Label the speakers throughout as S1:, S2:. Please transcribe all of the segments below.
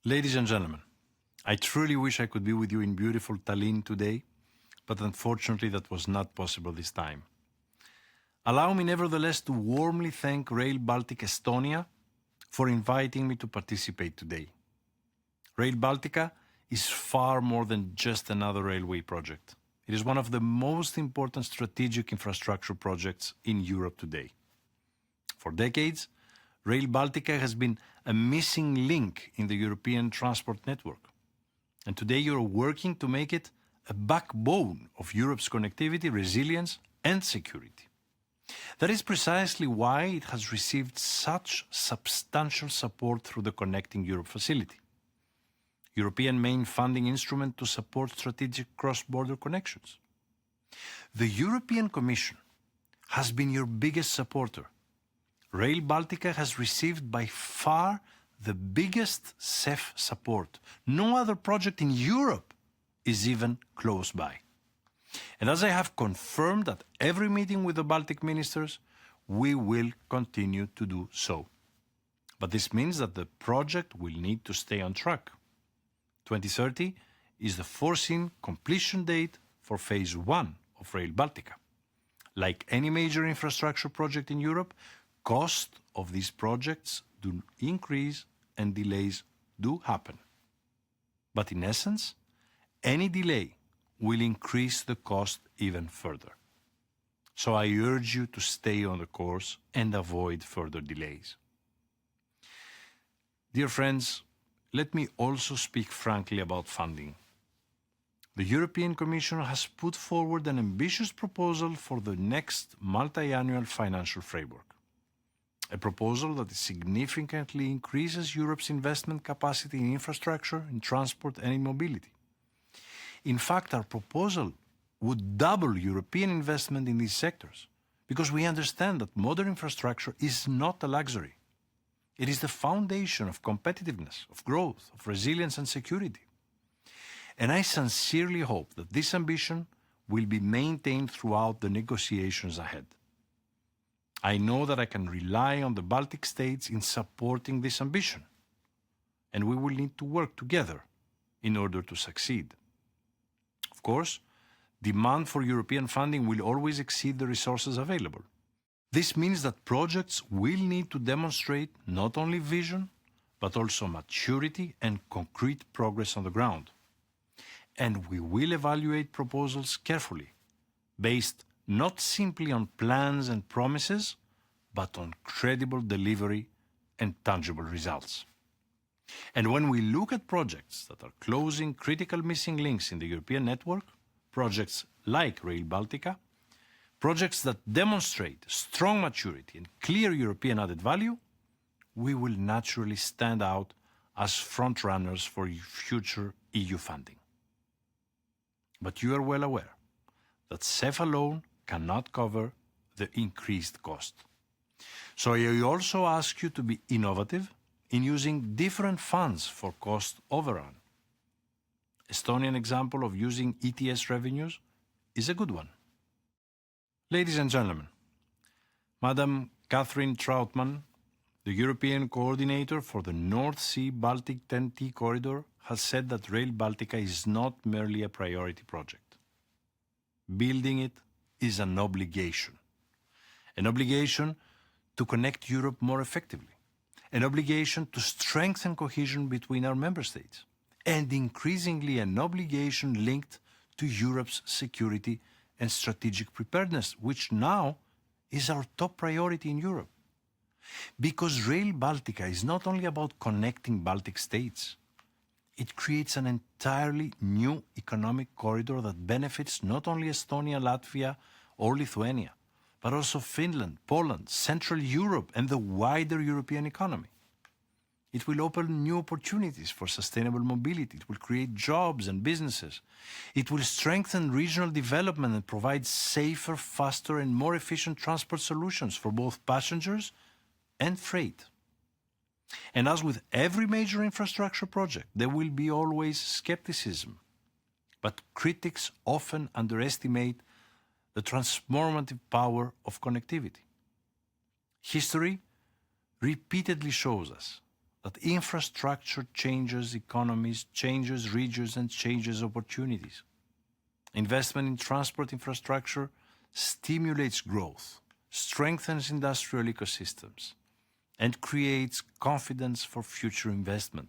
S1: Ladies and gentlemen, I truly wish I could be with you in beautiful Tallinn today, but unfortunately that was not possible this time. Allow me nevertheless to warmly thank Rail Baltica Estonia for inviting me to participate today. Rail Baltica is far more than just another railway project. It is one of the most important strategic infrastructure projects in Europe today. For decades, Rail Baltica has been a missing link in the European transport network. And today you are working to make it a backbone of Europe's connectivity, resilience, and security. That is precisely why it has received such substantial support through the Connecting Europe facility, European main funding instrument to support strategic cross-border connections. The European Commission has been your biggest supporter. Rail Baltica has received by far the biggest CEF support. No other project in Europe is even close by. And as I have confirmed at every meeting with the Baltic ministers, we will continue to do so. But this means that the project will need to stay on track. 2030 is the foreseen completion date for Phase 1 of Rail Baltica. Like any major infrastructure project in Europe, cost of these projects do increase and delays do happen. But in essence, any delay will increase the cost even further. So I urge you to stay on the course and avoid further delays. Dear friends, let me also speak frankly about funding. The European Commission has put forward an ambitious proposal for the next multi-annual financial framework. A proposal that significantly increases Europe's investment capacity in infrastructure, in transport and in mobility. In fact, our proposal would double European investment in these sectors because we understand that modern infrastructure is not a luxury. It is the foundation of competitiveness, of growth, of resilience and security. And I sincerely hope that this ambition will be maintained throughout the negotiations ahead. I know that I can rely on the Baltic states in supporting this ambition, and we will need to work together in order to succeed. Of course, demand for European funding will always exceed the resources available. This means that projects will need to demonstrate not only vision, but also maturity and concrete progress on the ground. And we will evaluate proposals carefully, based not simply on plans and promises, but on credible delivery and tangible results. And when we look at projects that are closing critical missing links in the European network, projects like Rail Baltica, projects that demonstrate strong maturity and clear European added value, we will naturally stand out as frontrunners for future EU funding. But you are well aware that CEF alone cannot cover the increased cost. So I also ask you to be innovative in using different funds for cost overrun. Estonian example of using ETS revenues is a good one. Ladies and gentlemen, Madam Catherine Trautmann, the European coordinator for the North Sea Baltic TEN-T corridor, has said that Rail Baltica is not merely a priority project. Building it is an obligation to connect Europe more effectively, an obligation to strengthen cohesion between our member states, and increasingly an obligation linked to Europe's security and strategic preparedness, which now is our top priority in Europe. Because Rail Baltica is not only about connecting Baltic states, it creates an entirely new economic corridor that benefits not only Estonia, Latvia, or Lithuania, but also Finland, Poland, Central Europe, and the wider European economy. It will open new opportunities for sustainable mobility. It will create jobs and businesses. It will strengthen regional development and provide safer, faster, and more efficient transport solutions for both passengers and freight. And as with every major infrastructure project, there will be always skepticism. But critics often underestimate the transformative power of connectivity. History repeatedly shows us that infrastructure changes economies, changes regions, and changes opportunities. Investment in transport infrastructure stimulates growth, strengthens industrial ecosystems, and creates confidence for future investment.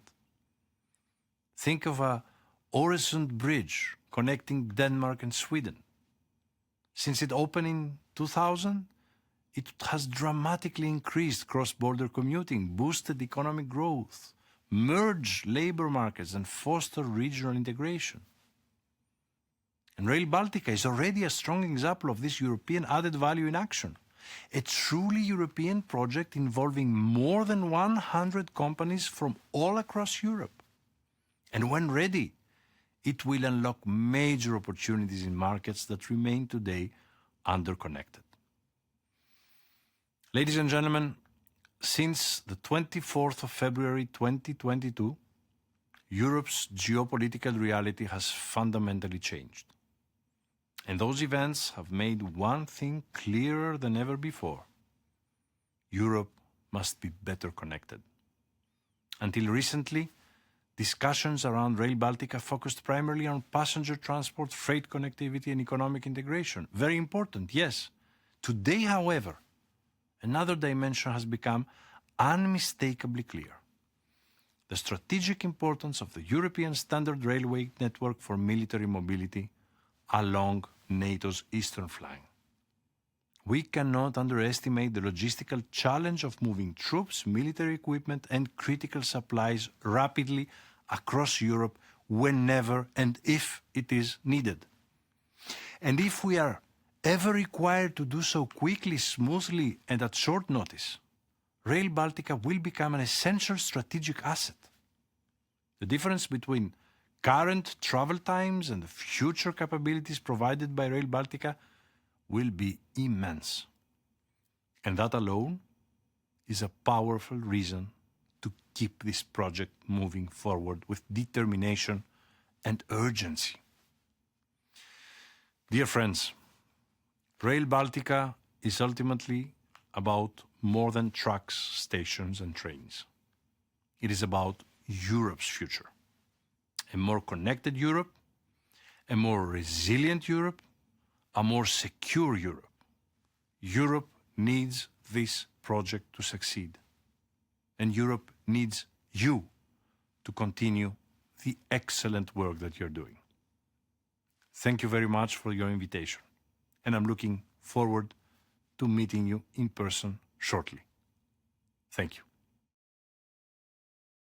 S1: Think of a Öresund bridge connecting Denmark and Sweden. Since it opened in 2000, it has dramatically increased cross-border commuting, boosted economic growth, merged labor markets, and fostered regional integration. And Rail Baltica is already a strong example of this European added value in action. A truly European project involving more than 100 companies from all across Europe. And when ready, it will unlock major opportunities in markets that remain today underconnected. Ladies and gentlemen, since the 24th of February 2022, Europe's geopolitical reality has fundamentally changed. And those events have made one thing clearer than ever before. Europe must be better connected. Until recently, discussions around Rail Baltica focused primarily on passenger transport, freight connectivity, and economic integration. Very important, yes. Today, however, another dimension has become unmistakably clear. The strategic importance of the European standard railway network for military mobility along NATO's eastern flank. We cannot underestimate the logistical challenge of moving troops, military equipment, and critical supplies rapidly across Europe whenever and if it is needed. And if we are ever required to do so quickly, smoothly, and at short notice, Rail Baltica will become an essential strategic asset. The difference between current travel times and the future capabilities provided by Rail Baltica will be immense. And that alone is a powerful reason to keep this project moving forward with determination and urgency. Dear friends, Rail Baltica is ultimately about more than trucks, stations, and trains. It is about Europe's future. A more connected Europe, a more resilient Europe, a more secure Europe. Europe needs this project to succeed. And Europe needs you to continue the excellent work that you're doing. Thank you very much for your invitation. And I'm looking forward to meeting you in person shortly. Thank you.